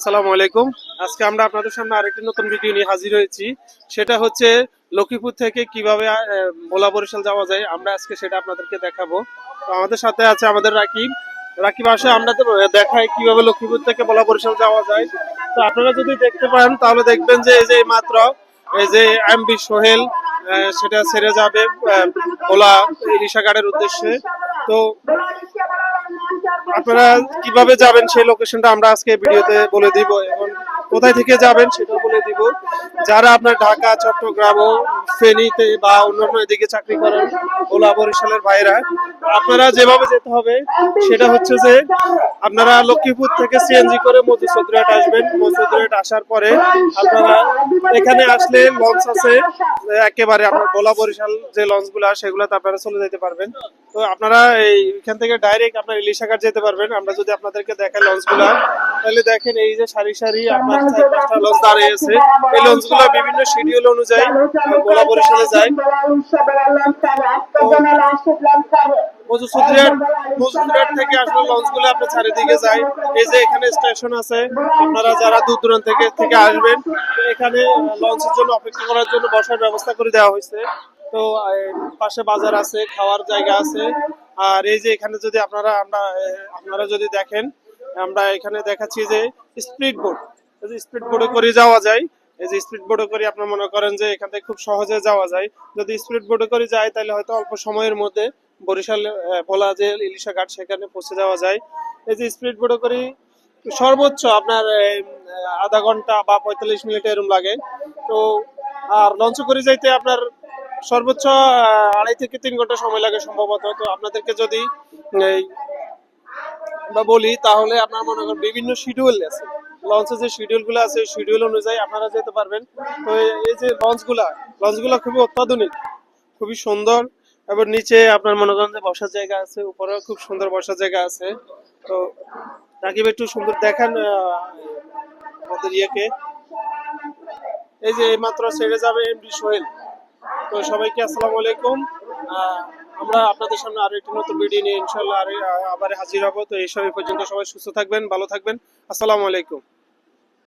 আসসালামু আলাইকুম। আজকে আমরা আপনাদের সামনে আরেকটি নতুন ভিডিও নিয়ে হাজির হয়েছি। সেটা হচ্ছে লক্ষ্মীপুর থেকে কিভাবে ভোলা বরিশাল যাওয়া যায়। আমরা আজকে সেটা আপনাদেরকে দেখাবো। তো আমাদের সাথে আছে আমাদের রাকিব। রাকিব আসে আমরা তো দেখাই কিভাবে লক্ষ্মীপুর থেকে ভোলা বরিশাল যাওয়া যায়। তো আপনারা যদি দেখতে পান তাহলে দেখবেন যে এই যে মাত্র এই যে এমবি সোহেল সেটা ছেড়ে যাবে ভোলা ইলিশা ঘাটের উদ্দেশ্যে। তো আপনারা কিভাবে যাবেন সেই লোকেশনটা আমরা আজকে ভিডিওতে বলে দিব এবং কোথায় থেকে যাবেন সেটাও বলে দিব। যারা আপনার ঢাকা, চট্টগ্রাম ও ফেনীতে বা অন্যান্য এদিকে চাকরি করেন ভোলা বরিশালের ভাইরা, আপনারা যেভাবে যেতে হবে সেটা হচ্ছে যে আপনারা লক্ষ্মীপুর থেকে সিএনজি করে মধুচন্দ্রহাট আসবেন। মধুচন্দ্রহাট আসার পরে আপনারা এখানে আসলে লঞ্চ আছে একেবারে আপনার ভোলা বরিশাল যে লঞ্চগুলো সেগুলোতে আপনারা চলে যেতে পারবেন। তো আপনারা এইখান থেকে ডাইরেক্ট আপনার ইলিশাঘাট যেতে পারবেন। আমরা যদি আপনাদেরকে দেখাই লঞ্চগুলো, তাহলে দেখেন এই যে সারি সারি আপনার 4-5টা লঞ্চ দাঁড়িয়ে আছে। এই লঞ্চগুলো বিভিন্ন শিডিউল অনুযায়ী ভোলা বরিশালে যায়। মজুসুদ্রিয়াট থেকে আসলে লঞ্চগুলো আপনার চারিদিকে যায়। এই যে এখানে স্টেশন আছে, আপনারা যারা দূর দূরান্ত থেকে আসবেন এখানে লঞ্চের জন্য অপেক্ষা করার জন্য বসার ব্যবস্থা করে দেওয়া হয়েছে। তো পাশে বাজার আছে, খাওয়ার জায়গা আছে। আর এই যে এখানে যদি আপনারা যদি দেখেন, আমরা এখানে দেখাচ্ছি যে স্পিড বোট, স্পিড বোটে করে যাওয়া যায়। এই যে স্পিড বোটে করে আপনার মনে করেন যে এখান থেকে খুব সহজে যাওয়া যায়। যদি স্পিড বোটে করে যায় তাহলে হয়তো অল্প সময়ের মধ্যে বরিশাল ভোলা যে ইলিশা ঘাট সেখানে পৌঁছে যাওয়া যায়। এই যে স্পিড বোটে করে সর্বোচ্চ আপনার আধা ঘন্টা বা 45 মিনিট এরকম লাগে। তো আর লঞ্চে করে যাইতে আপনার সর্বোচ্চ 2.5 থেকে 3 ঘন্টা সময় লাগে সম্ভবত। তো আপনাদেরকে যদি এই বা বলি তাহলে আপনার মনে করেন বিভিন্ন শিডিউল আছে, লঞ্চের যে শিডিউল গুলো আছে শিডিউল অনুযায়ী আপনারা যেতে পারবেন। তো এই যে লঞ্চগুলা খুবই অত্যাধুনিক, খুবই সুন্দর। এবার নিচে আপনার মনে করেন যে বসার জায়গা আছে, উপরেও খুব সুন্দর বসার জায়গা আছে। তো রাকিব একটু সুন্দর দেখান আমাদের ইয়েকে। এই যে এইমাত্র ছেড়ে যাবে এমডি সোহেল। তো সবাইকে আসসালামু আলাইকুম। আমরা আপনাদের সামনে আরো একটি নতুন ভিডিও নিয়ে ইনশাল্লাহ আবার হাজির হবো। তো এই সময় পর্যন্ত সবাই সুস্থ থাকবেন, ভালো থাকবেন। আসসালামু আলাইকুম।